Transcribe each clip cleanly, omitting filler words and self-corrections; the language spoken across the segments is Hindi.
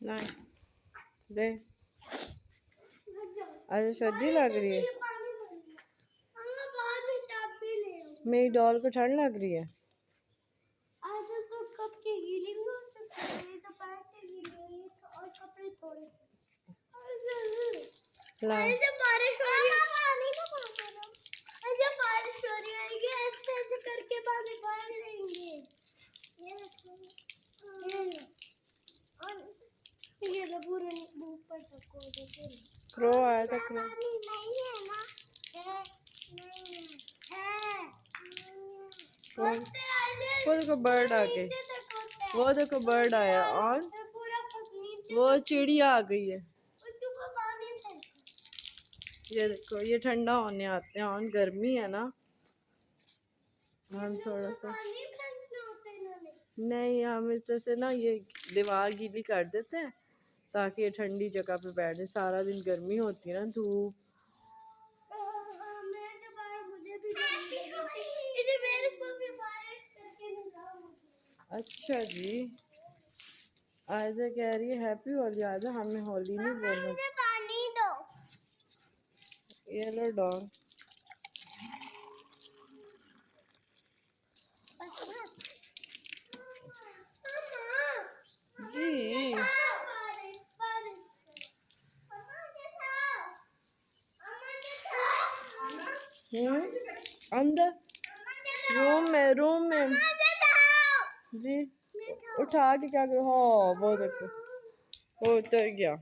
नहीं दे। आज सर्दी लग रही है। मेरी डॉल को ठंड लग रही है। आज तो कब के गीली हो चुकी है, तो पैर के गीली है और कपड़े थोड़े से। ऐसे बारिश हो रही है, पानी का पानी। ऐसे बारिश हो रही है, ऐसे ऐसे करके पानी भर लेंगे। ये लो पूरे ऊपर तक हो जाए। क्रो आया था, क्रो। पानी नहीं है ना? है नहीं है। वो देखो बर्ड आ गई, वो देखो बर्ड आया। और वो चिड़िया आ गई है। ये देखो, ये ठंडा होने आते हैं। और गर्मी है ना, हम थोड़ा सा नहीं, हम इस तरह से ना ये दीवार गीली कर देते हैं ताकि ये ठंडी जगह पे बैठ जाए। सारा दिन गर्मी होती है ना, धूप। अच्छा जी, आयजा कह रही है हैप्पी होली। आयजा हमें होली नहीं बोलना। पानी दो। ये लो डॉग। जी अंदर रूम में जी। उठा के क्या करो? हाँ वो देखो, वो उतर गया।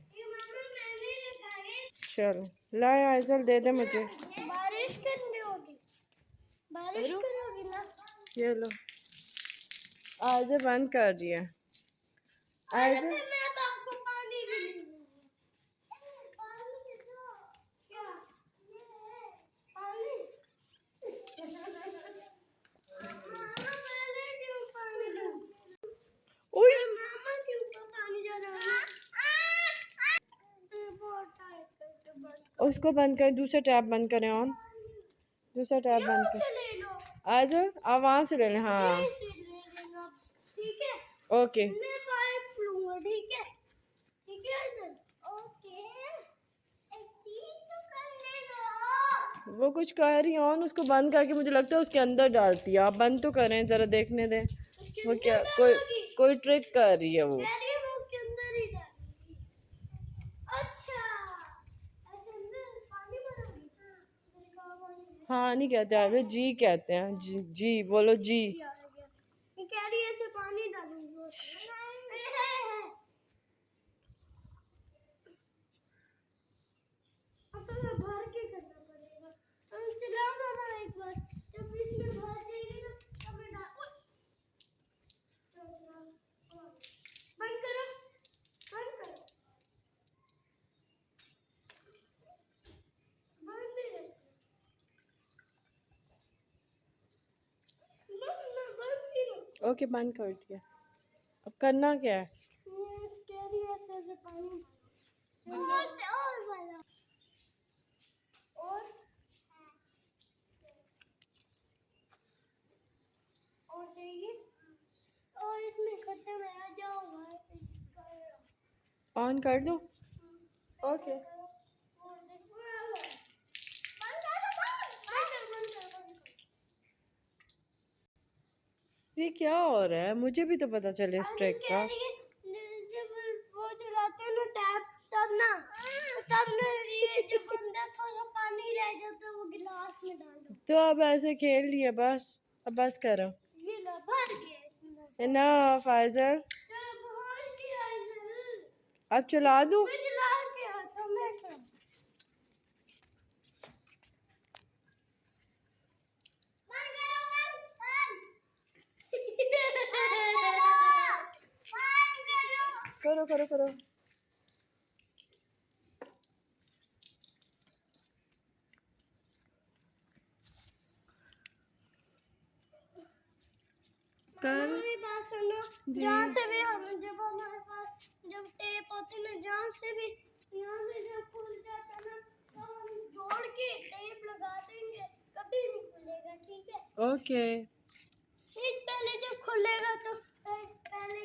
चलो लाए आइजल, दे दे मुझे। बारिश करनी होगी, बारिश करोगी ना? ये लो, आइजल बंद कर दिया। आइजल मैं तो आपको पानी भी नहीं दूंगी। पानी दे दो। क्या? ये है पानी। पहले क्यों पानी दूं? ओए मामा के ऊपर पानी जा रहा है। बहुत टाइट करके बंद। उसको बंद कर, दूसरा टैप बंद करें। ऑन दूसरा टैप बंद कर। ले लो। आइजल आप वहां से ले लें। हाँ ठीक है, ओके। मैं पाइप लूंगा। ठीक है, ठीक है सर। ओके, एक चीज तो करने दो। वो कुछ कह रही है, ऑन उसको बंद करके मुझे लगता है उसके अंदर डालती है। आप बंद तो करें, जरा देखने दें वो क्या कोई ट्रिक कर रही है वो। उसके अंदर ही डालूंगी। अच्छा, ऐसे अंदर पानी भरोगी? हाँ नहीं कहते आगे, जी कहते हैं। जी जी बोलो जी। ये कह रही है ऐसे पानी डालूंगी। अब तो मैं भर के करना पड़ेगा। चला दो ना एक बार, जब इसमें भर जाएगी ना तब मैं बंद करो, बंद करो, बंद भी नहीं। बंद भी नहीं। ओके बंद कर दिया। अब करना क्या है? कह रही है ऐसे पानी और वाला और चाहिए। और इसमें खत्म है, आ जाओ ऑन कर दो। ओके ये क्या हो रहा है? मुझे भी तो पता चले इस ट्रिक का। जब वो चलाते हैं ना टैप, तब ना ये जब अंदर थोड़ा पानी रह जाता है वो गिलास में डाल दो। तो अब ऐसे खेल लिए बस, अब बस करो। ये लो भर गया। ना फाइजल, चलो भर गया इधर। अब चला दूं? मैं चला के आता हूं। मैं करो करो करो। कर मेरी बात सुनो, जहाँ से भी हम जब हमारे पास जब टेप होती ना, जहाँ से भी यहाँ से जब खुल जाता ना तो हम जोड़ के टेप लगा देंगे, कभी नहीं खुलेगा। ठीक है? ओके। ठीक, पहले जब खुलेगा तो पहले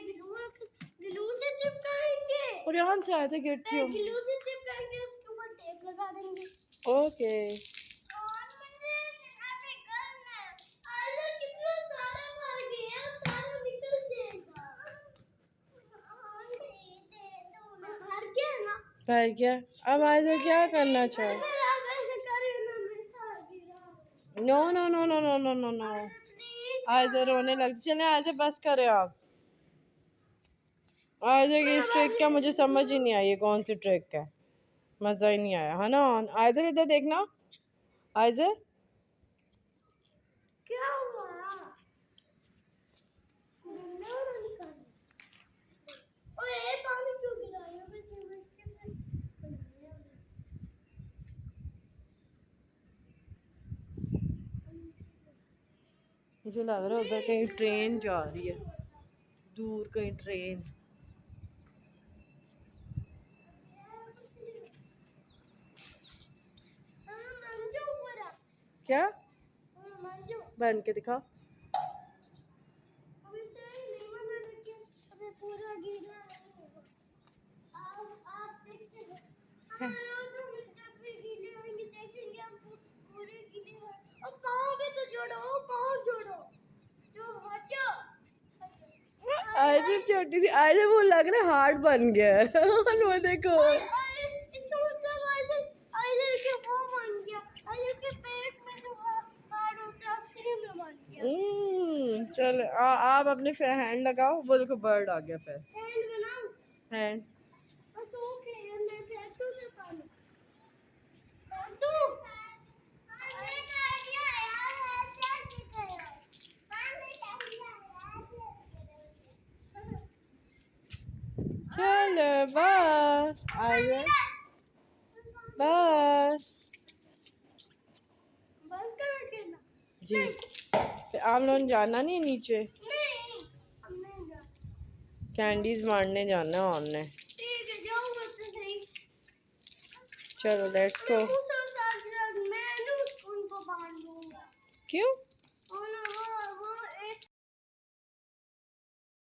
ग्लू से चिपकाएंगे। और यहाँ से आए थे गिरती हूँ। ग्लू से चिपकाएंगे, उसके ऊपर टेप लगा देंगे। ओके और मुझे अभी करना है। अरे कितना सारा भर गया, सारा निकल जाएगा। भर गया ना? भर गया। अब आइजर क्या करना चाहो? No no no no no no no no आइजर रोने लगती। चले आइजर बस करें आप। आइजर की इस ट्रिक का मुझे समझ ही नहीं आई, ये कौन सी ट्रिक है, मजा ही नहीं आया है ना। आइजर इधर देखना, आइजर क्या हुआ? ओए पानी क्यों गिराया? मुझे लग रहा है उधर कहीं ट्रेन जा रही है, दूर कहीं ट्रेन। क्या बन के दिखा। पूरा गीला नहीं होगा। आप देखते हो, हम रोज जब भी गीले होंगे देखेंगे हम पूरे गीले हैं। और पाँव भी तो जोड़ो, पाँव जोड़ो, जो हटो। आइजर छोटी सी, आइजर वो लग रहा है हार्ट बन गया है। वो देखो इसका मतलब आइजर के वो बन गया, आइजर के पेट में जो हार्ट होता है असली में बन गया। चल आप अपने हैंड लगाओ। वो देखो बर्ड आ गया फिर। हैंड बनाओ, हैंड बस ओके। मैं फेंकूं ना पानी, फेंकूं। अरे आइडिया यार, क्या सीखे हो? पानी आइडिया यार। चल बस आइजर बस बंद कर देना। जी। फिर आप लोगों ने जाना नहीं नीचे, नहीं, हम नहीं जाते। कैंडीज मारने जाना है हमने। ठीक है, जाओ बस सही। चलो लेट्स गो। मैं उनको बांध दूंगा। क्यों?